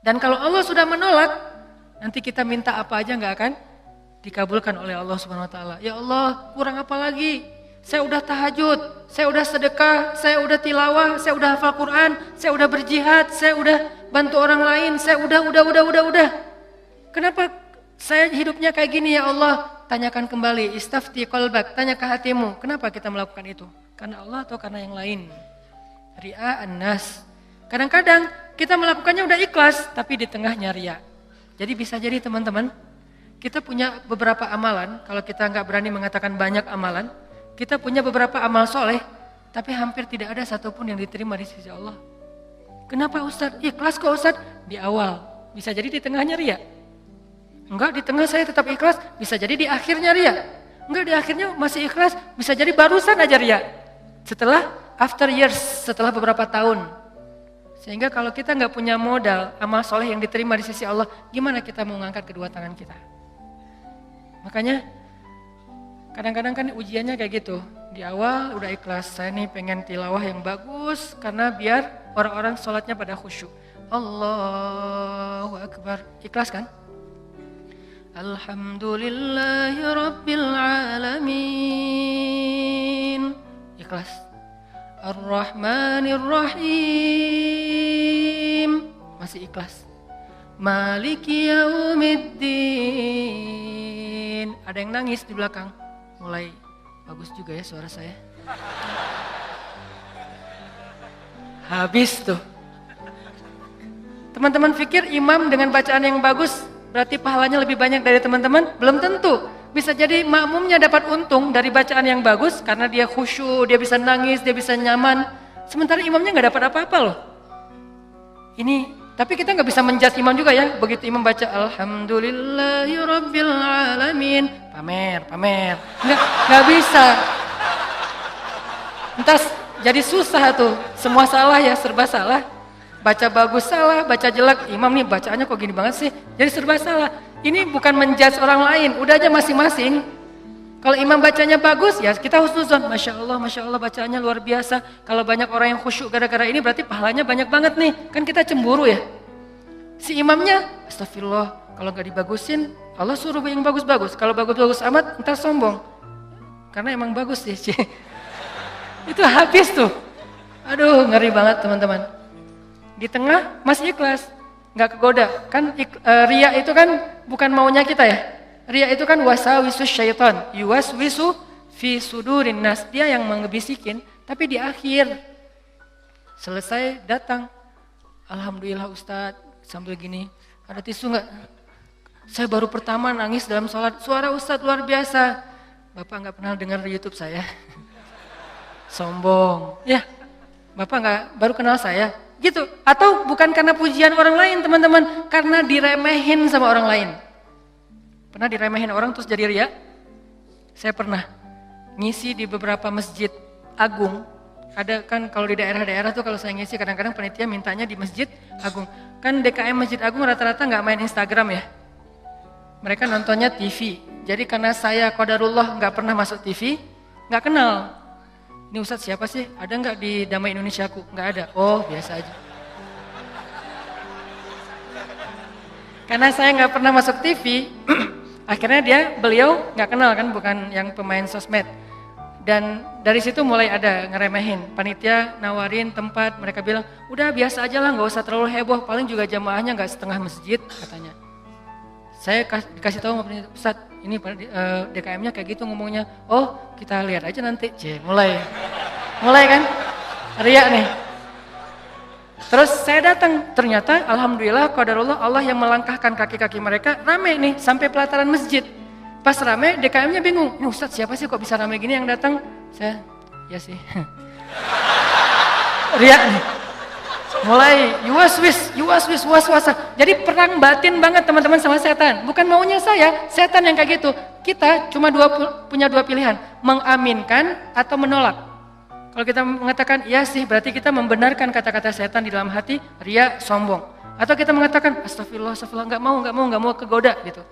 Dan kalau Allah sudah menolak, nanti kita minta apa aja nggak akan dikabulkan oleh Allah Subhanahu Wa Taala. Ya Allah, kurang apa lagi? Saya udah tahajud, saya udah sedekah, saya udah tilawah, saya udah hafal Quran, saya udah berjihad, saya udah bantu orang lain, saya udah. Kenapa saya hidupnya kayak gini ya Allah? Tanyakan kembali, istafti qalbak, tanya ke hatimu. Kenapa kita melakukan itu? Karena Allah atau karena yang lain? Ria'an nas. Kadang-kadang kita melakukannya udah ikhlas, tapi di tengahnya ria. Jadi bisa jadi teman-teman, kita punya beberapa amalan, kalau kita nggak berani mengatakan banyak amalan, kita punya beberapa amal soleh, tapi hampir tidak ada satupun yang diterima di sisi Allah. Kenapa Ustaz? Ikhlas kok Ustaz? Di awal, bisa jadi di tengahnya ria. Enggak, di tengah saya tetap ikhlas, bisa jadi di akhirnya ria. Enggak, di akhirnya masih ikhlas, bisa jadi barusan aja ria. Setelah after years, setelah beberapa tahun. Sehingga kalau kita nggak punya modal amal soleh yang diterima di sisi Allah, gimana kita mau ngangkat kedua tangan kita? Makanya kadang-kadang kan ujiannya kayak gitu. Di awal udah ikhlas, saya nih pengen tilawah yang bagus karena biar orang-orang sholatnya pada khusyuk. Allahu Akbar, ikhlas kan? Alhamdulillahi Rabbil Alamin, ikhlas. Ar-Rahmanir Rahim, masih ikhlas. Maliki Yaumiddin. Ada yang nangis di belakang. Mulai bagus juga ya suara saya. Habis tuh. Teman-teman pikir imam dengan bacaan yang bagus berarti pahalanya lebih banyak dari teman-teman? Belum tentu. Bisa jadi makmumnya dapat untung dari bacaan yang bagus karena dia khusyuk, dia bisa nangis, dia bisa nyaman. Sementara imamnya nggak dapat apa-apa loh. Ini, tapi kita nggak bisa menjudge imam juga ya. Begitu imam baca Alhamdulillahi Rabbil Alamin, pamer. Nggak bisa. Entar jadi susah tuh. Semua salah ya, serba salah. Baca bagus salah, baca jelek. Imam nih bacaannya kok gini banget sih. Jadi serba salah. Ini bukan menjudge orang lain, udah aja masing-masing. Kalau imam bacanya bagus, ya kita husnuzon. Masya Allah bacaannya luar biasa. Kalau banyak orang yang khusyuk gara-gara ini berarti pahalanya banyak banget nih. Kan kita cemburu ya. Si imamnya, astagfirullah, kalau gak dibagusin, Allah suruh yang bagus-bagus. Kalau bagus-bagus amat, entar sombong. Karena emang bagus sih. Itu habis tuh. Aduh, ngeri banget teman-teman. Di tengah masih ikhlas. Nggak kegoda, kan ria itu kan bukan maunya kita ya. Ria itu kan wasawisus syaitan, yuwaswisu fi sudurin nas, dia yang mengebisikin, tapi di akhir selesai datang, alhamdulillah Ustadz, sambil gini, ada tisu nggak? Saya baru pertama nangis dalam sholat, suara Ustadz luar biasa. Bapak nggak pernah dengar di YouTube saya, sombong, ya. Bapak nggak baru kenal saya. Gitu, atau bukan karena pujian orang lain teman-teman, karena diremehin sama orang lain. Pernah diremehin orang terus jadi ria? Saya pernah ngisi di beberapa masjid agung. Ada kan kalau di daerah-daerah tuh kalau saya ngisi kadang-kadang panitia mintanya di masjid agung. Kan DKM Masjid Agung rata-rata nggak main Instagram ya. Mereka nontonnya TV. Jadi karena saya qadarullah nggak pernah masuk TV, nggak kenal. Ini Ustadz siapa sih? Ada nggak di Damai Indonesiaku? Nggak ada. Oh biasa aja. Karena saya nggak pernah masuk TV, akhirnya beliau nggak kenal kan, bukan yang pemain sosmed. Dan dari situ mulai ada ngeremehin. Panitia nawarin tempat, mereka bilang, udah biasa aja lah, nggak usah terlalu heboh. Paling juga jamaahnya nggak setengah masjid katanya. Saya dikasih tahu sama panitia, Ustadz, ini DKM-nya kayak gitu ngomongnya. Oh, kita lihat aja nanti. Mulai kan? Ria nih. Terus saya datang, ternyata alhamdulillah qadarullah Allah yang melangkahkan kaki-kaki mereka rame nih sampai pelataran masjid. Pas rame, DKM-nya bingung. Ini Ustadz siapa sih kok bisa rame gini yang datang? Saya, ya sih. Ria nih. Mulai yuwaswis waswasa. Jadi perang batin banget teman-teman sama setan. Bukan maunya saya, setan yang kayak gitu. Kita cuma punya dua pilihan, mengaminkan atau menolak. Kalau kita mengatakan iya sih, berarti kita membenarkan kata-kata setan di dalam hati, ria, sombong. Atau kita mengatakan astagfirullah, nggak mau kegoda gitu.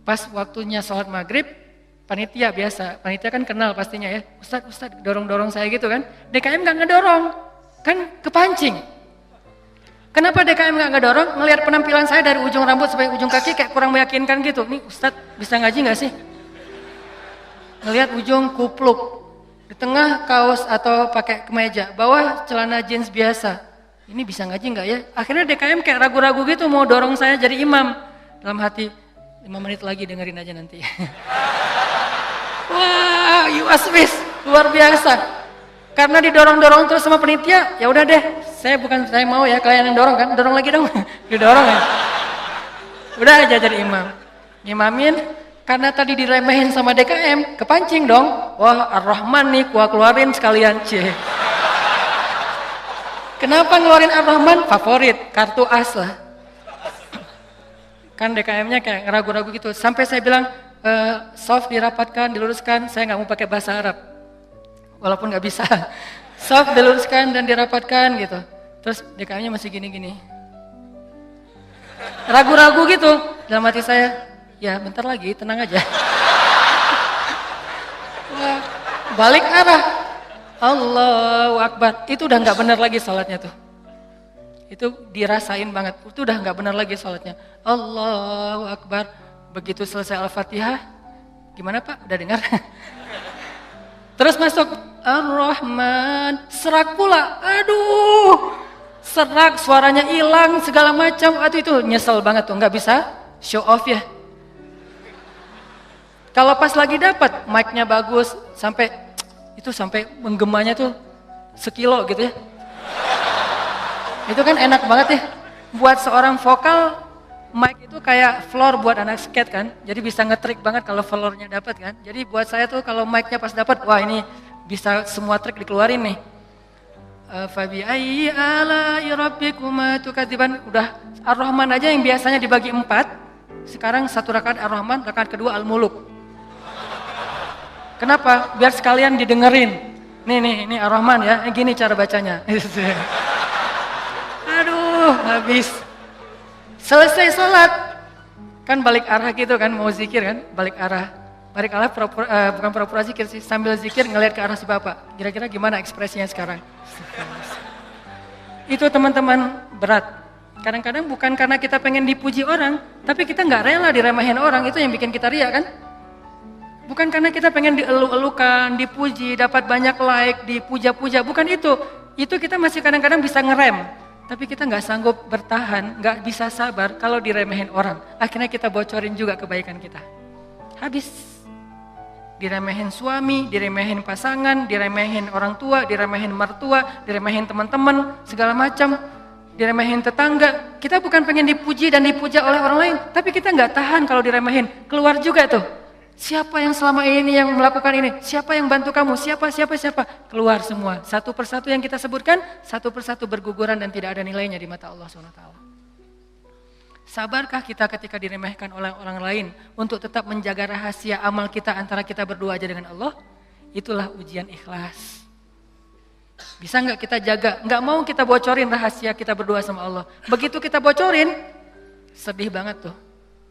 Pas waktunya sholat maghrib, panitia kan kenal pastinya ya. Ustadz dorong-dorong saya gitu kan. DKM nggak ngedorong. Kan kepancing. Kenapa DKM nggak dorong? Ngelihat penampilan saya dari ujung rambut sampai ujung kaki kayak kurang meyakinkan gitu. Nih Ustadz bisa ngaji nggak sih? Ngelihat ujung kupluk, di tengah kaos atau pakai kemeja, bawah celana jeans biasa. Ini bisa ngaji nggak ya? Akhirnya DKM kayak ragu-ragu gitu mau dorong saya jadi imam. Dalam hati, 5 menit lagi dengerin aja nanti. Wah, UASWIS luar biasa. Karena didorong-dorong terus sama penitia, ya udah deh, saya mau ya kalian yang dorong kan, dorong lagi dong, didorong ya. Udah aja jadi imam, ngimamin, karena tadi diremehin sama DKM, kepancing dong, wah Ar-Rahman nih, gua keluarin sekalian, Kenapa ngeluarin Ar-Rahman? Favorit, kartu as lah. Kan DKM-nya kayak ragu-ragu gitu, sampai saya bilang, soft dirapatkan, diluruskan, saya nggak mau pakai bahasa Arab. Walaupun nggak bisa, soft diluruskan dan dirapatkan gitu. Terus DKM-nya masih gini-gini. Ragu-ragu gitu, dalam hati saya, ya bentar lagi, tenang aja. Wah, balik arah, Allahu Akbar, itu udah nggak benar lagi sholatnya tuh. Itu dirasain banget, itu udah nggak benar lagi sholatnya. Allahu Akbar, begitu selesai Al-Fatihah, gimana Pak, udah dengar? Terus masuk Ar-Rahman, serak pula, aduh, serak, suaranya hilang, segala macam, aduh itu nyesel banget tuh, nggak bisa show off ya. Kalau pas lagi dapat, mic-nya bagus, sampai menggemanya tuh sekilo gitu ya. Itu kan enak banget ya, buat seorang vokal, mic itu kayak floor buat anak skate kan, jadi bisa ngetrik banget kalau floornya dapat kan. Jadi buat saya tuh kalau mic-nya pas dapat, wah ini bisa semua trik dikeluarin nih. Fabi ayyi ala'i rabbikuma tukadziban. Udah Ar-Rahman aja yang biasanya dibagi 4, sekarang 1 rakaat Ar-Rahman, rakaat kedua Al-Muluk. Kenapa? Biar sekalian didengerin. Nih Ar-Rahman ya, gini cara bacanya. Aduh, habis. Selesai sholat, kan balik arah gitu kan, mau zikir kan, balik arah bukan pura-pura zikir sih, sambil zikir ngelihat ke arah si bapak, kira-kira gimana ekspresinya sekarang? Itu teman-teman berat, kadang-kadang bukan karena kita pengen dipuji orang, tapi kita nggak rela diremehin orang, itu yang bikin kita riak kan? Bukan karena kita pengen dielu-elukan, dipuji, dapat banyak like, dipuja-puja, bukan itu kita masih kadang-kadang bisa ngerem. Tapi kita nggak sanggup bertahan, nggak bisa sabar kalau diremehin orang. Akhirnya kita bocorin juga kebaikan kita. Habis. Diremehin suami, diremehin pasangan, diremehin orang tua, diremehin mertua, diremehin teman-teman, segala macam. Diremehin tetangga. Kita bukan pengen dipuji dan dipuja oleh orang lain. Tapi kita nggak tahan kalau diremehin. Keluar juga tuh. Siapa yang selama ini yang melakukan ini? Siapa yang bantu kamu? Siapa? Keluar semua. Satu persatu yang kita sebutkan, satu persatu berguguran dan tidak ada nilainya di mata Allah SWT. Sabarkah kita ketika diremehkan oleh orang lain untuk tetap menjaga rahasia amal kita antara kita berdua aja dengan Allah? Itulah ujian ikhlas. Bisa nggak kita jaga? Nggak mau kita bocorin rahasia kita berdua sama Allah. Begitu kita bocorin, sedih banget tuh.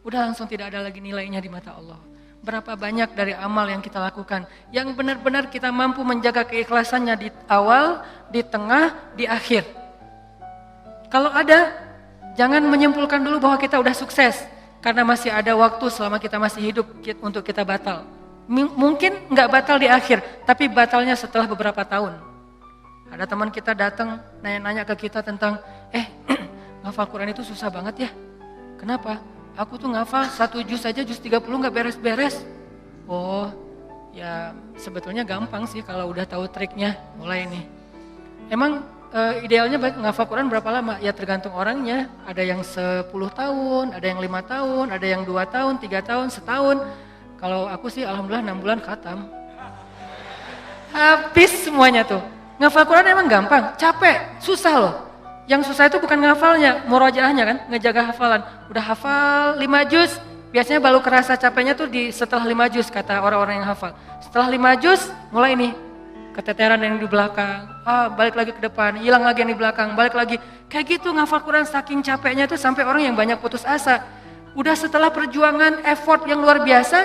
Udah langsung tidak ada lagi nilainya di mata Allah. Berapa banyak dari amal yang kita lakukan yang benar-benar kita mampu menjaga keikhlasannya di awal, di tengah, di akhir. Kalau ada, jangan menyimpulkan dulu bahwa kita udah sukses karena masih ada waktu selama kita masih hidup untuk kita batal. Mungkin nggak batal di akhir, tapi batalnya setelah beberapa tahun. Ada teman kita datang nanya-nanya ke kita tentang, ngafal Quran itu susah banget ya. Kenapa? Aku tuh ngafal 1 juz aja, juz 30 gak beres-beres. Oh, ya sebetulnya gampang sih kalau udah tahu triknya, mulai nih. Emang idealnya ngafal Quran berapa lama? Ya tergantung orangnya, ada yang 10 tahun, ada yang 5 tahun, ada yang 2 tahun, 3 tahun, setahun. Kalau aku sih alhamdulillah 6 bulan khatam. Habis semuanya tuh. Ngafal Quran emang gampang, capek, susah loh. Yang susah itu bukan ngafalnya, murojaahnya kan, ngejaga hafalan. Udah hafal 5 juz, biasanya baru kerasa capeknya tuh setelah 5 juz kata orang-orang yang hafal. Setelah 5 juz, mulai nih keteteran yang di belakang, balik lagi ke depan, hilang lagi yang di belakang, balik lagi. Kayak gitu ngafal Quran saking capeknya tuh sampai orang yang banyak putus asa. Udah setelah perjuangan, effort yang luar biasa,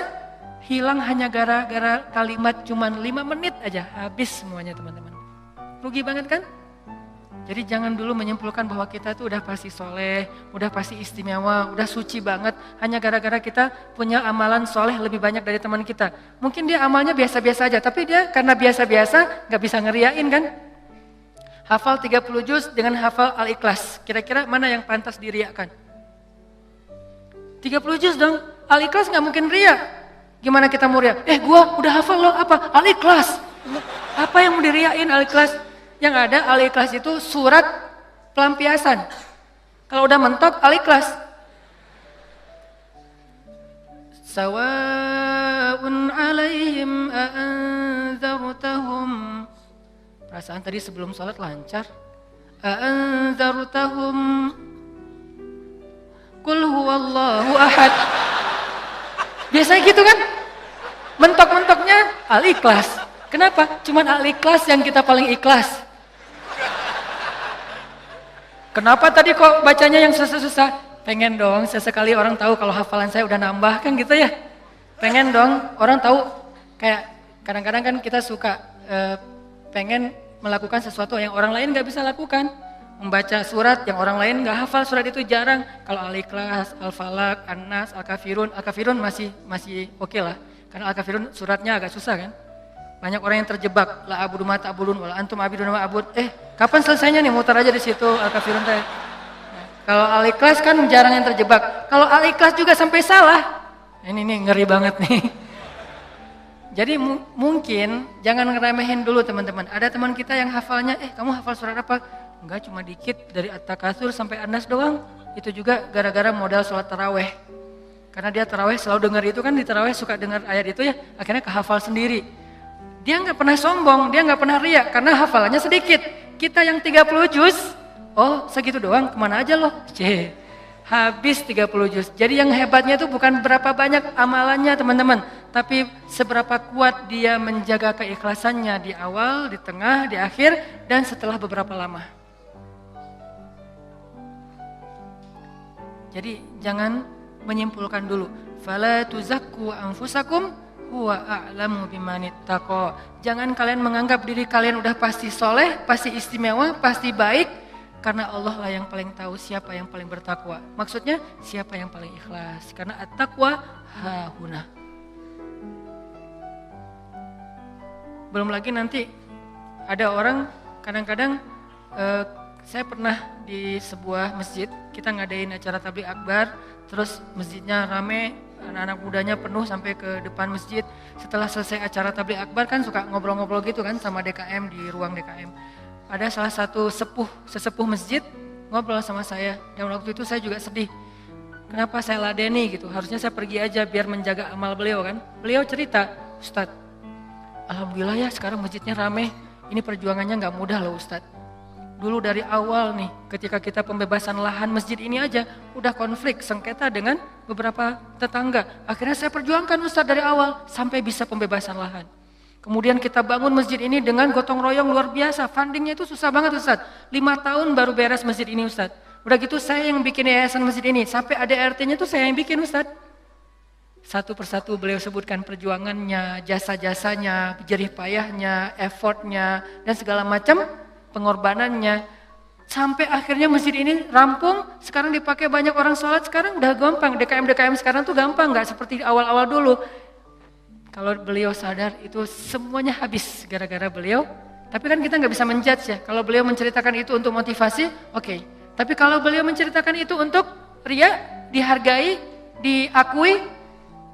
hilang hanya gara-gara kalimat cuman 5 menit aja, habis semuanya teman-teman. Rugi banget kan? Jadi jangan dulu menyimpulkan bahwa kita itu udah pasti soleh, udah pasti istimewa, udah suci banget. Hanya gara-gara kita punya amalan soleh lebih banyak dari teman kita. Mungkin dia amalnya biasa-biasa aja, tapi dia karena biasa-biasa gak bisa ngeriain kan. Hafal 30 juz dengan hafal Al-Ikhlas. Kira-kira mana yang pantas diriakan? 30 juz dong, Al-Ikhlas gak mungkin ria. Gimana kita mau ria? Gua udah hafal loh, apa? Al-Ikhlas. Apa yang mau diriain Al-Ikhlas? Yang ada Al-Ikhlas itu surat pelampiasan. Kalau udah mentok Al-Ikhlas. Sawa'un 'alaihim a'anzartahum. Perasaan tadi sebelum sholat lancar. A'anzartahum Qul huwallahu ahad. Biasanya gitu kan? Mentok-mentoknya Al-Ikhlas. Kenapa? Cuman Al-Ikhlas yang kita paling ikhlas. Kenapa tadi kok bacanya yang susah-susah? Pengen dong sesekali orang tahu kalau hafalan saya udah nambah kan gitu ya. Pengen dong orang tahu, kayak kadang-kadang kan kita suka pengen melakukan sesuatu yang orang lain gak bisa lakukan. Membaca surat yang orang lain gak hafal, surat itu jarang. Kalau Al-Ikhlas, Al-Falaq, An-Nas, Al-Kafirun masih oke lah. Karena Al-Kafirun suratnya agak susah kan. Banyak orang yang terjebak, la abudu ma ta'budun wala antum abidun ma abud. Kapan selesainya nih? Muter aja di situ Al-Kafirun teh. Kalau Al-Ikhlas kan jarang yang terjebak. Kalau Al-Ikhlas juga sampai salah. Ini nih ngeri banget nih. Jadi mungkin jangan ngeremehin dulu teman-teman. Ada teman kita yang hafalnya, kamu hafal surat apa? Enggak, cuma dikit dari At-Takatsur sampai An-Nas doang. Itu juga gara-gara modal sholat taraweh. Karena dia taraweh selalu dengar itu kan, di taraweh suka dengar ayat itu ya, akhirnya kehafal sendiri. Dia nggak pernah sombong, dia nggak pernah riak karena hafalannya sedikit. Kita yang 30 juz, segitu doang, kemana aja loh? Habis 30 juz. Jadi yang hebatnya itu bukan berapa banyak amalannya teman-teman, tapi seberapa kuat dia menjaga keikhlasannya di awal, di tengah, di akhir, dan setelah beberapa lama. Jadi jangan menyimpulkan dulu. Fala tuzakku anfusakum huwa a'lamu bimanittaqa. Jangan kalian menganggap diri kalian udah pasti soleh, pasti istimewa, pasti baik, karena Allah lah yang paling tahu siapa yang paling bertakwa. Maksudnya siapa yang paling ikhlas. Karena at-taqwa hahuna. Belum lagi nanti ada orang kadang-kadang saya pernah di sebuah masjid, kita ngadain acara tabligh akbar, terus masjidnya rame, anak-anak mudanya penuh sampai ke depan masjid. Setelah selesai acara tabligh akbar kan suka ngobrol-ngobrol gitu kan sama DKM di ruang DKM. Ada salah satu sesepuh masjid ngobrol sama saya, dan waktu itu saya juga sedih. Kenapa saya ladeni gitu, harusnya saya pergi aja biar menjaga amal beliau kan. Beliau cerita, Ustadz, alhamdulillah ya sekarang masjidnya rame, ini perjuangannya gak mudah loh Ustadz. Dulu dari awal nih, ketika kita pembebasan lahan masjid ini aja, udah konflik, sengketa dengan beberapa tetangga. Akhirnya saya perjuangkan Ustadz dari awal, sampai bisa pembebasan lahan. Kemudian kita bangun masjid ini dengan gotong royong luar biasa, fundingnya itu susah banget Ustadz. 5 tahun baru beres masjid ini Ustadz. Udah gitu saya yang bikin yayasan masjid ini, sampai ada RT-nya tuh saya yang bikin Ustadz. Satu persatu beliau sebutkan perjuangannya, jasa-jasanya, jerih payahnya, effortnya, dan segala macam pengorbanannya. Sampai akhirnya masjid ini rampung, sekarang dipakai banyak orang sholat, sekarang udah gampang. DKM sekarang tuh gampang, gak seperti awal-awal dulu. Kalau beliau sadar itu semuanya habis gara-gara beliau. Tapi kan kita gak bisa menjudge ya. Kalau beliau menceritakan itu untuk motivasi, oke. Tapi kalau beliau menceritakan itu untuk ria, dihargai, diakui,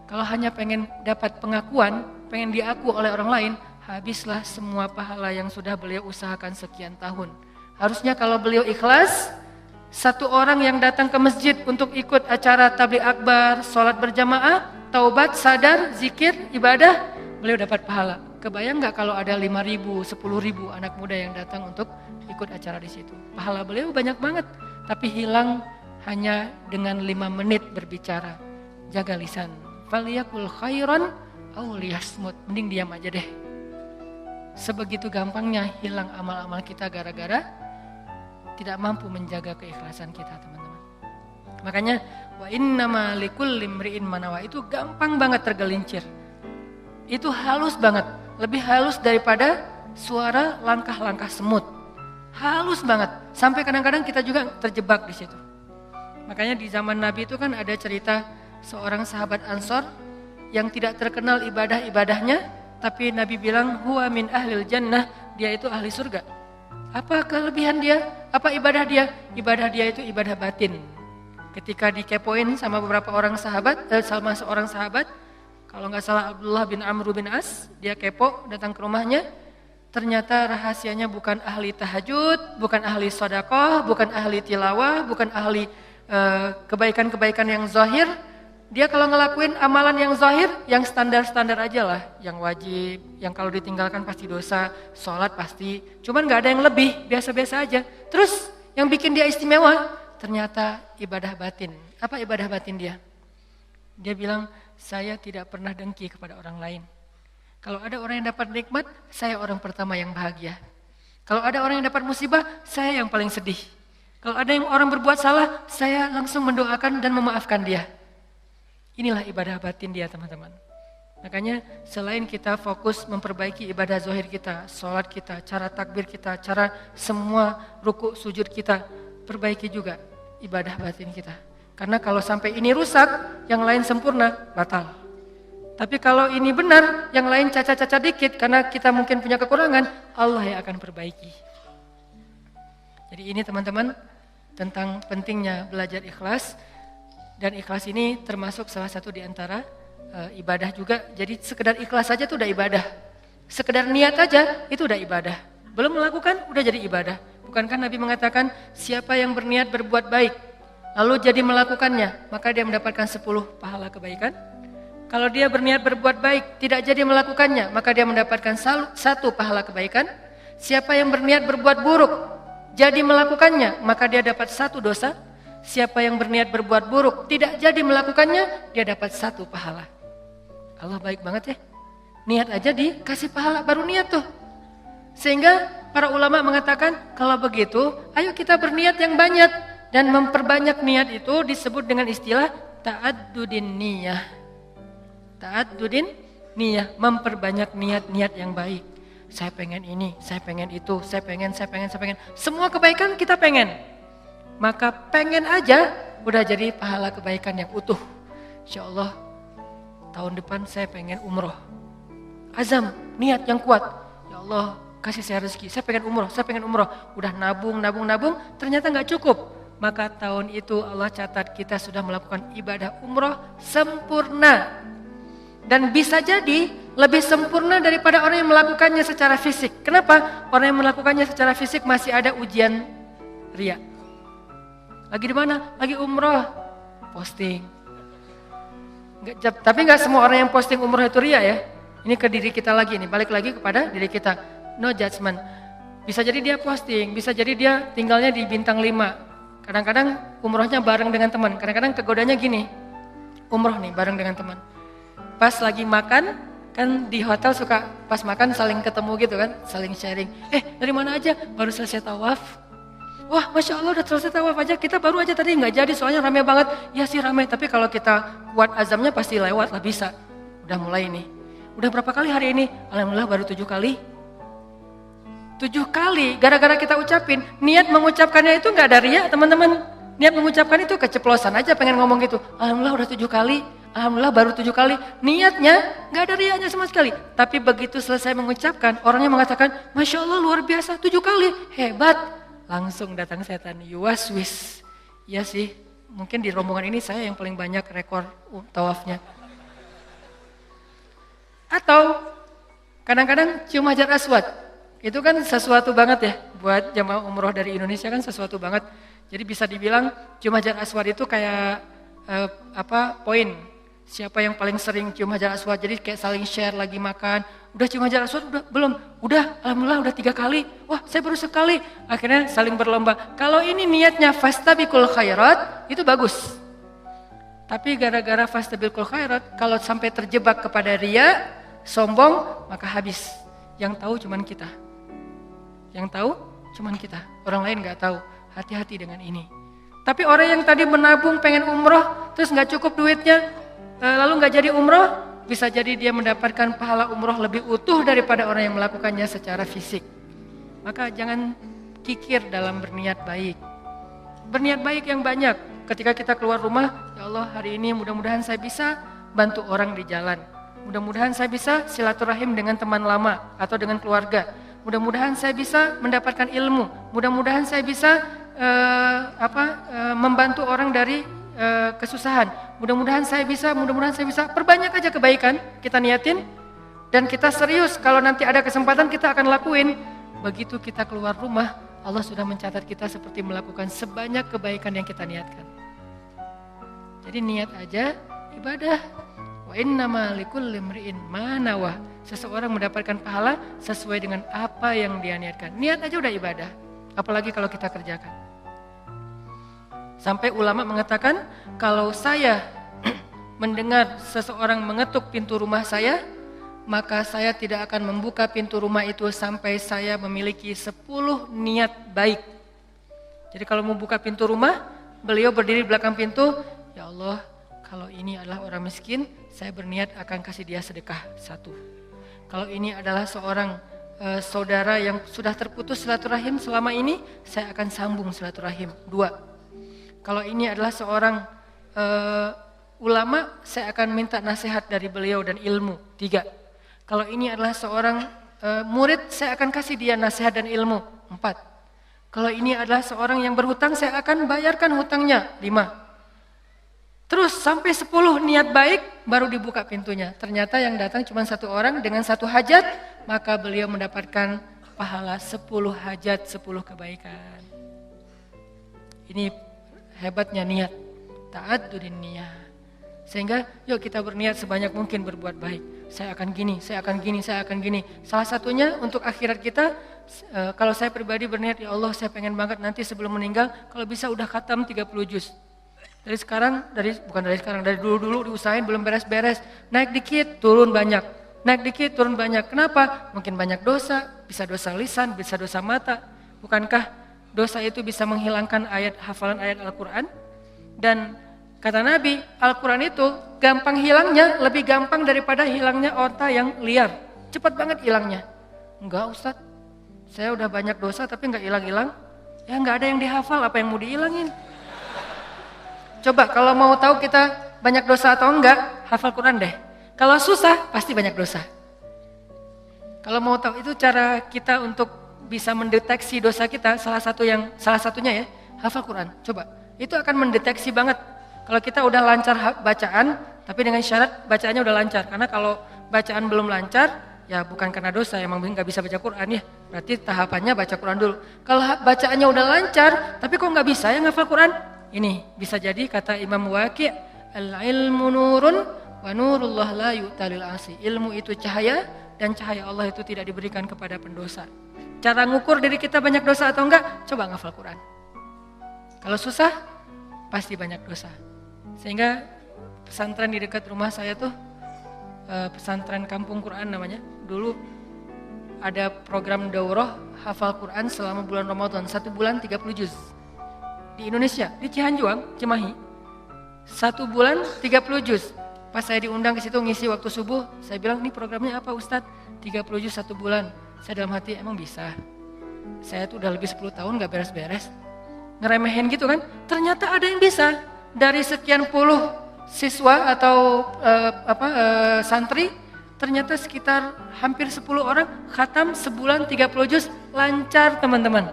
kalau hanya pengen dapat pengakuan, pengen diaku oleh orang lain, habislah semua pahala yang sudah beliau usahakan sekian tahun. Harusnya kalau beliau ikhlas, satu orang yang datang ke masjid untuk ikut acara tabligh akbar, sholat berjamaah, taubat, sadar, zikir, ibadah, beliau dapat pahala. Kebayang gak kalau ada 5.000, 10.000 anak muda yang datang untuk ikut acara di situ? Pahala beliau banyak banget, tapi hilang hanya dengan 5 menit berbicara. Jaga lisan. Faliyakul khairan aw liyasmut. Mending diam aja deh. Sebegitu gampangnya hilang amal-amal kita gara-gara tidak mampu menjaga keikhlasan kita, teman-teman. Makanya wa innama likulli imri'in ma nawa itu gampang banget tergelincir. Itu halus banget, lebih halus daripada suara langkah-langkah semut. Halus banget. Sampai kadang-kadang kita juga terjebak di situ. Makanya di zaman Nabi itu kan ada cerita seorang sahabat Ansor yang tidak terkenal ibadah-ibadahnya, tapi Nabi bilang huwa min ahlil jannah, dia itu ahli surga. Apa kelebihan dia? Apa ibadah dia? Ibadah dia itu ibadah batin. Ketika dikepoin sama beberapa orang sahabat, sama seorang sahabat, kalau nggak salah Abdullah bin Amr bin As, dia kepo datang ke rumahnya, ternyata rahasianya bukan ahli tahajud, bukan ahli sedekah, bukan ahli tilawah, bukan ahli kebaikan-kebaikan yang zahir. Dia kalau ngelakuin amalan yang zahir, yang standar-standar aja lah, yang wajib, yang kalau ditinggalkan pasti dosa, sholat pasti, cuman gak ada yang lebih, biasa-biasa aja. Terus yang bikin dia istimewa, ternyata ibadah batin. Apa ibadah batin dia? Dia bilang, saya tidak pernah dengki kepada orang lain. Kalau ada orang yang dapat nikmat, saya orang pertama yang bahagia. Kalau ada orang yang dapat musibah, saya yang paling sedih. Kalau ada yang orang berbuat salah, saya langsung mendoakan dan memaafkan dia. Inilah ibadah batin dia, teman-teman. Makanya selain kita fokus memperbaiki ibadah zahir kita, sholat kita, cara takbir kita, cara semua ruku sujud kita, perbaiki juga ibadah batin kita. Karena kalau sampai ini rusak, yang lain sempurna, batal. Tapi kalau ini benar, yang lain cacat-cacat dikit, karena kita mungkin punya kekurangan, Allah yang akan perbaiki. Jadi ini teman-teman, tentang pentingnya belajar ikhlas. Dan ikhlas ini termasuk salah satu di antara ibadah juga. Jadi sekedar ikhlas saja itu udah ibadah. Sekedar niat aja itu udah ibadah. Belum melakukan udah jadi ibadah. Bukankah Nabi mengatakan siapa yang berniat berbuat baik lalu jadi melakukannya, maka dia mendapatkan 10 pahala kebaikan. Kalau dia berniat berbuat baik tidak jadi melakukannya, maka dia mendapatkan 1 pahala kebaikan. Siapa yang berniat berbuat buruk jadi melakukannya, maka dia dapat 1 dosa. Siapa yang berniat berbuat buruk tidak jadi melakukannya, dia dapat 1 pahala. Allah baik banget ya. Niat aja dikasih pahala, baru niat tuh. Sehingga para ulama mengatakan kalau begitu, ayo kita berniat yang banyak. Dan memperbanyak niat itu disebut dengan istilah ta'addudin niyah. Ta'addudin niyah, memperbanyak niat-niat yang baik. Saya pengen ini, saya pengen itu, saya pengen. Semua kebaikan kita pengen. Maka pengen aja udah jadi pahala kebaikan yang utuh. Insya Allah tahun depan saya pengen umroh. Azam, niat yang kuat. Ya Allah kasih saya rezeki, saya pengen umroh. Udah nabung, ternyata gak cukup. Maka tahun itu Allah catat kita sudah melakukan ibadah umroh sempurna. Dan bisa jadi lebih sempurna daripada orang yang melakukannya secara fisik. Kenapa? Orang yang melakukannya secara fisik masih ada ujian riya. Lagi di mana? Lagi umroh, posting. Tapi nggak semua orang yang posting umroh itu riya ya. Ini ke diri kita lagi nih, balik lagi kepada diri kita. No judgment. Bisa jadi dia posting, bisa jadi dia tinggalnya di bintang 5. Kadang-kadang umrohnya bareng dengan teman. Kadang-kadang kegodanya gini, umroh nih bareng dengan teman. Pas lagi makan, kan di hotel suka pas makan saling ketemu gitu kan, saling sharing. Dari mana aja? Baru selesai tawaf. Wah, Masya Allah udah selesai tawaf aja, kita baru aja tadi nggak jadi soalnya rame banget. Ya sih rame, tapi kalau kita kuat azamnya pasti lewat lah bisa. Udah mulai nih. Udah berapa kali hari ini? Alhamdulillah baru 7 kali. 7 kali, gara-gara kita ucapin. Niat mengucapkannya itu nggak ada riya teman-teman. Niat mengucapkan itu keceplosan aja pengen ngomong gitu. Alhamdulillah udah 7 kali. Alhamdulillah baru 7 kali. Niatnya nggak ada riyanya sama sekali. Tapi begitu selesai mengucapkan, orangnya mengatakan, Masya Allah luar biasa 7 kali. Hebat. Langsung datang setan, yuwaswis. Ya sih, mungkin di rombongan ini saya yang paling banyak rekor tawafnya. Atau kadang-kadang cium hajar aswad. Itu kan sesuatu banget ya, buat jamaah umroh dari Indonesia kan sesuatu banget. Jadi bisa dibilang cium hajar aswad itu kayak poin. Siapa yang paling sering cium hajar aswad, jadi kayak saling share lagi makan. Udah cium hajar aswad? Udah? Belum? Udah, alhamdulillah udah 3 kali. Wah saya baru sekali. Akhirnya saling berlomba. Kalau ini niatnya fastabiqul khairat, itu bagus. Tapi gara-gara fastabiqul khairat, kalau sampai terjebak kepada riya, sombong, maka habis. Yang tahu cuman kita. Yang tahu cuman kita. Orang lain gak tahu. Hati-hati dengan ini. Tapi orang yang tadi menabung pengen umroh, terus gak cukup duitnya, lalu gak jadi umroh, bisa jadi dia mendapatkan pahala umroh lebih utuh daripada orang yang melakukannya secara fisik. Maka jangan kikir dalam berniat baik. Berniat baik yang banyak. Ketika kita keluar rumah, ya Allah hari ini mudah-mudahan saya bisa bantu orang di jalan. Mudah-mudahan saya bisa silaturahim dengan teman lama atau dengan keluarga. Mudah-mudahan saya bisa mendapatkan ilmu. Mudah-mudahan saya bisa membantu orang dari kesusahan. Mudah-mudahan saya bisa. Perbanyak aja kebaikan kita niatin dan kita serius. Kalau nanti ada kesempatan kita akan lakuin. Begitu kita keluar rumah, Allah sudah mencatat kita seperti melakukan sebanyak kebaikan yang kita niatkan. Jadi niat aja ibadah. Wa innama likulli imri'in ma nawah. Seseorang mendapatkan pahala sesuai dengan apa yang dia niatkan. Niat aja udah ibadah. Apalagi kalau kita kerjakan. Sampai ulama mengatakan, kalau saya mendengar seseorang mengetuk pintu rumah saya, maka saya tidak akan membuka pintu rumah itu sampai saya memiliki 10 niat baik. Jadi kalau mau buka pintu rumah, beliau berdiri di belakang pintu, ya Allah, kalau ini adalah orang miskin, saya berniat akan kasih dia sedekah 1. Kalau ini adalah seorang saudara yang sudah terputus silaturahim selama ini, saya akan sambung silaturahim 2. Kalau ini adalah seorang ulama, saya akan minta nasihat dari beliau dan ilmu 3. Kalau ini adalah seorang murid, saya akan kasih dia nasihat dan ilmu 4. Kalau ini adalah seorang yang berhutang, saya akan bayarkan hutangnya 5. Terus sampai 10 niat baik baru dibuka pintunya. Ternyata yang datang cuma 1 orang dengan 1 hajat, maka beliau mendapatkan pahala 10 hajat, 10 kebaikan. Ini hebatnya niat. Ta'addudin niyah. Sehingga yuk kita berniat sebanyak mungkin berbuat baik. Saya akan gini, saya akan gini, saya akan gini. Salah satunya untuk akhirat kita, kalau saya pribadi berniat, ya Allah saya pengen banget nanti sebelum meninggal, kalau bisa udah khatam 30 juz. Dari dulu diusahain belum beres-beres. Naik dikit, turun banyak. Naik dikit, turun banyak. Kenapa? Mungkin banyak dosa, bisa dosa lisan, bisa dosa mata. Bukankah dosa itu bisa menghilangkan hafalan ayat Al-Quran? Dan kata Nabi, Al-Quran itu gampang hilangnya, lebih gampang daripada hilangnya onta yang liar. Cepat banget hilangnya. Enggak Ustadz, saya udah banyak dosa tapi enggak hilang-hilang. Ya enggak ada yang dihafal, apa yang mau dihilangin? Coba kalau mau tahu kita banyak dosa atau enggak, hafal Quran deh. Kalau susah, pasti banyak dosa. Kalau mau tahu itu cara kita untuk bisa mendeteksi dosa kita, salah satunya ya, hafal Quran. Coba, itu akan mendeteksi banget. Kalau kita udah lancar bacaan, tapi dengan syarat bacaannya udah lancar. Karena kalau bacaan belum lancar, ya bukan karena dosa, emang nggak bisa baca Quran ya. Berarti tahapannya baca Quran dulu. Kalau bacaannya udah lancar, tapi kok nggak bisa ya ngafal Quran? Ini bisa jadi kata Imam Waqi', al-ilmu nurun wa nurullah la yu'talil asi. Ilmu itu cahaya dan cahaya Allah itu tidak diberikan kepada pendosa. Cara ngukur diri kita banyak dosa atau enggak? Coba ngafal Quran. Kalau susah, pasti banyak dosa. Sehingga pesantren di dekat rumah saya tuh, pesantren Kampung Quran namanya. Dulu ada program daurah hafal Quran selama bulan Ramadan, 1 bulan 30 juz. Di Indonesia, di Cihanjuang, Cimahi, 1 bulan 30 juz. Pas saya diundang ke situ ngisi waktu subuh, saya bilang, ini programnya apa Ustadz? 30 juz 1 bulan. Saya dalam hati, emang bisa? Saya tuh udah lebih 10 tahun gak beres-beres. Ngeremehin gitu kan? Ternyata ada yang bisa. Dari sekian puluh siswa atau santri, ternyata sekitar hampir 10 orang khatam sebulan 30 juz lancar teman-teman.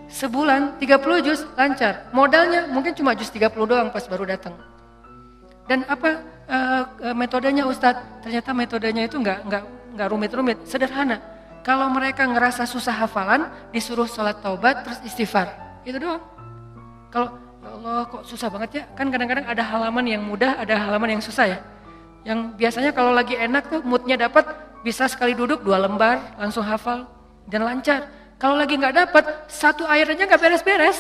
Sebulan 30 juz lancar. Modalnya mungkin cuma juz 30 doang pas baru datang. Dan apa metodenya Ustadz? Ternyata metodenya itu enggak rumit-rumit, sederhana. Kalau mereka ngerasa susah hafalan, disuruh sholat taubat terus istighfar. Itu doang. Kalau ya Allah kok susah banget ya? Kan kadang-kadang ada halaman yang mudah, ada halaman yang susah ya. Yang biasanya kalau lagi enak tuh moodnya dapat, bisa sekali duduk 2 lembar langsung hafal dan lancar. Kalau lagi nggak dapat, 1 ayat aja nggak beres-beres.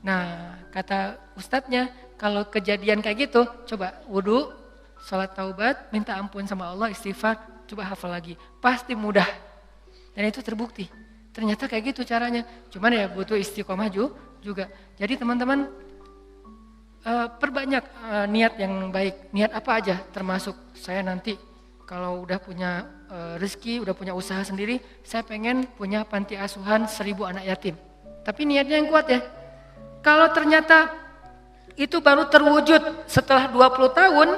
Nah, kata ustadznya, kalau kejadian kayak gitu, coba wudu, sholat taubat, minta ampun sama Allah, istighfar, coba hafal lagi. Pasti mudah. Dan itu terbukti. Ternyata kayak gitu caranya. Cuman ya butuh istiqomah juga. Jadi teman-teman, perbanyak niat yang baik. Niat apa aja, termasuk saya nanti kalau udah punya rezeki, udah punya usaha sendiri, saya pengen punya panti asuhan 1000 anak yatim. Tapi niatnya yang kuat ya. Kalau ternyata itu baru terwujud setelah 20 tahun,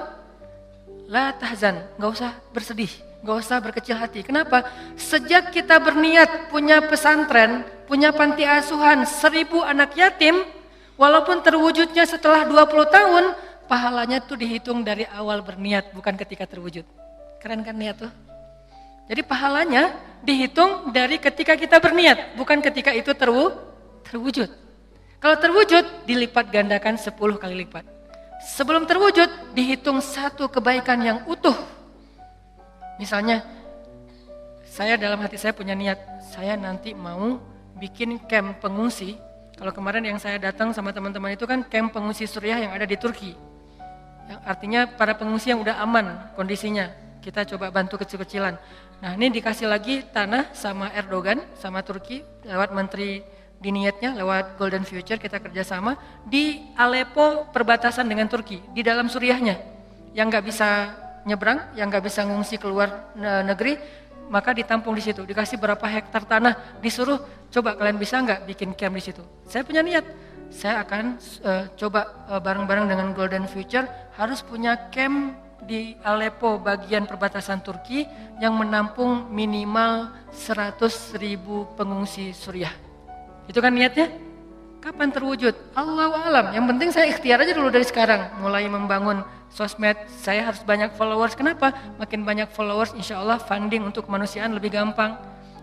la tahzan, nggak usah bersedih, nggak usah berkecil hati. Kenapa? Sejak kita berniat punya pesantren, punya panti asuhan 1000 anak yatim, walaupun terwujudnya setelah 20 tahun, pahalanya tuh dihitung dari awal berniat, bukan ketika terwujud. Keren kan niat tuh? Jadi pahalanya dihitung dari ketika kita berniat, bukan ketika itu terwujud. Kalau terwujud, dilipat gandakan 10 kali lipat. Sebelum terwujud, dihitung satu kebaikan yang utuh. Misalnya, saya dalam hati saya punya niat, saya nanti mau bikin camp pengungsi. Kalau kemarin yang saya datang sama teman-teman itu kan camp pengungsi Suriah yang ada di Turki. Yang artinya para pengungsi yang udah aman kondisinya. Kita coba bantu kecil-kecilan. Nah ini dikasih lagi tanah sama Erdogan, sama Turki, lewat menteri diniatnya, lewat Golden Future kita kerjasama di Aleppo perbatasan dengan Turki, di dalam Suriahnya. Yang nggak bisa nyebrang, yang nggak bisa ngungsi keluar negeri, maka ditampung di situ. Dikasih berapa hektar tanah, disuruh coba kalian bisa nggak bikin camp di situ. Saya punya niat, saya akan coba bareng-bareng dengan Golden Future harus punya camp di Aleppo bagian perbatasan Turki yang menampung minimal 100.000 pengungsi Suriah. Itu kan niatnya? Kapan terwujud? Allahu a'lam. Yang penting saya ikhtiar aja dulu dari sekarang. Mulai membangun sosmed, saya harus banyak followers. Kenapa? Makin banyak followers insya Allah funding untuk kemanusiaan lebih gampang.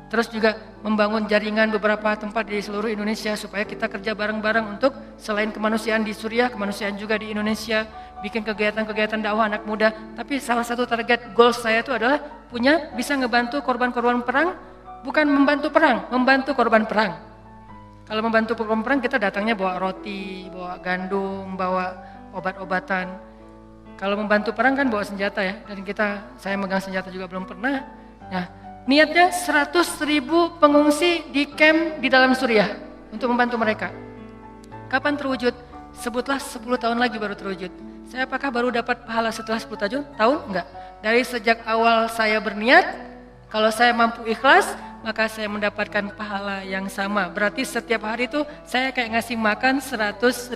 Terus juga membangun jaringan beberapa tempat di seluruh Indonesia supaya kita kerja bareng-bareng untuk selain kemanusiaan di Suriah, kemanusiaan juga di Indonesia, bikin kegiatan-kegiatan dakwah anak muda. Tapi salah satu target goals saya itu adalah bisa ngebantu korban-korban perang, bukan membantu perang, membantu korban perang. Kalau membantu korban perang kita datangnya bawa roti, bawa gandum, bawa obat-obatan. Kalau membantu perang kan bawa senjata ya, dan saya megang senjata juga belum pernah. Nah, niatnya 100.000 pengungsi di camp di dalam Suriah untuk membantu mereka. Kapan terwujud? Sebutlah 10 tahun lagi baru terwujud. Saya apakah baru dapat pahala setelah 10 tahun? Enggak. Dari sejak awal saya berniat, kalau saya mampu ikhlas, maka saya mendapatkan pahala yang sama. Berarti setiap hari itu saya kayak ngasih makan 100.000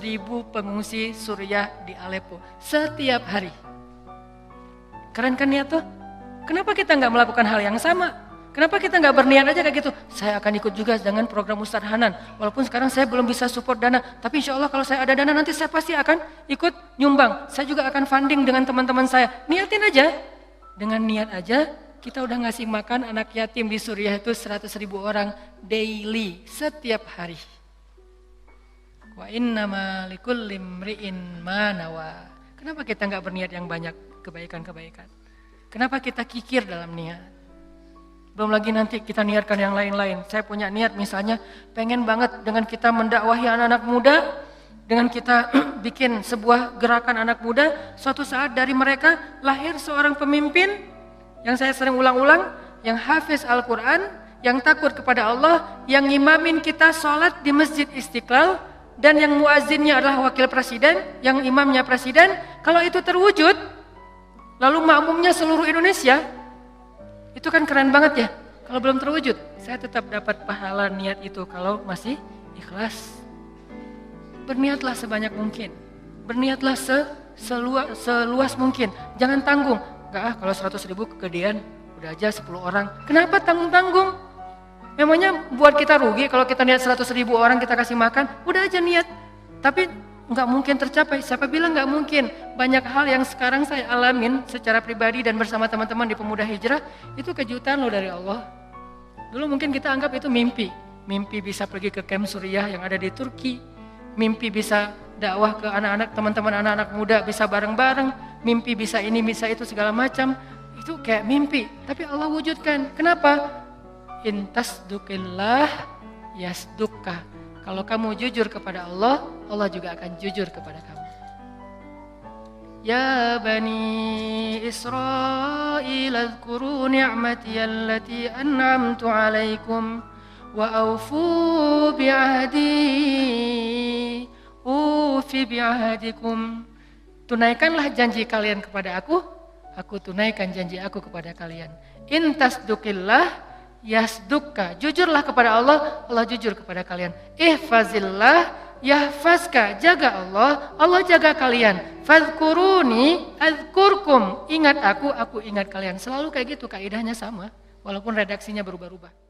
pengungsi Suriah di Aleppo. Setiap hari. Keren kan niat tuh? Kenapa kita nggak melakukan hal yang sama? Kenapa kita nggak berniat aja kayak gitu? Saya akan ikut juga dengan program Ustadz Hanan. Walaupun sekarang saya belum bisa support dana, tapi insya Allah kalau saya ada dana nanti saya pasti akan ikut nyumbang. Saya juga akan funding dengan teman-teman saya. Niatin aja. Dengan niat aja, kita udah ngasih makan anak yatim di Suriah itu 100.000 orang daily, setiap hari. Wa innama likulli imri'in ma nawa. Kenapa kita nggak berniat yang banyak kebaikan-kebaikan? Kenapa kita kikir dalam niat? Belum lagi nanti kita niatkan yang lain-lain. Saya punya niat misalnya pengen banget dengan kita mendakwahi anak-anak muda, dengan kita bikin sebuah gerakan anak muda, suatu saat dari mereka lahir seorang pemimpin yang saya sering ulang-ulang, yang hafiz Al-Quran, yang takut kepada Allah, yang imamin kita sholat di Masjid Istiqlal, dan yang muazzinnya adalah wakil presiden, yang imamnya presiden. Kalau itu terwujud, lalu makmumnya seluruh Indonesia, itu kan keren banget ya. Kalau belum terwujud, saya tetap dapat pahala niat itu kalau masih ikhlas. Berniatlah sebanyak mungkin, berniatlah seluas mungkin. Jangan tanggung, enggak kalau 100.000 kegedean, udah aja 10 orang. Kenapa tanggung-tanggung? Memangnya buat kita rugi kalau kita niat 100.000 orang kita kasih makan, udah aja niat. Tapi nggak mungkin tercapai. Siapa bilang nggak mungkin? Banyak hal yang sekarang saya alamin secara pribadi dan bersama teman-teman di Pemuda Hijrah, itu kejutan loh dari Allah. Dulu mungkin kita anggap itu mimpi. Mimpi bisa pergi ke camp Suriah yang ada di Turki. Mimpi bisa dakwah ke anak-anak, teman-teman anak-anak muda bisa bareng-bareng. Mimpi bisa ini, bisa itu segala macam. Itu kayak mimpi. Tapi Allah wujudkan. Kenapa? In tasdukillah yasdukka. Kalau kamu jujur kepada Allah, Allah juga akan jujur kepada kamu. Ya Bani Israel, azkuru ni'mati allati an'amtu alaikum wa awfu bi'ahdi ufi bi'ahdikum. Tunaikanlah janji kalian kepada aku aku tunaikan janji aku kepada kalian. In tasdukillah yasdukka. Jujurlah kepada Allah, Allah jujur kepada kalian. Ihfazillah yahfazka. Jaga Allah, Allah jaga kalian. Fadhkuruni adzkurkum. Ingat aku ingat kalian. Selalu kayak gitu, kaidahnya sama. Walaupun redaksinya berubah-ubah.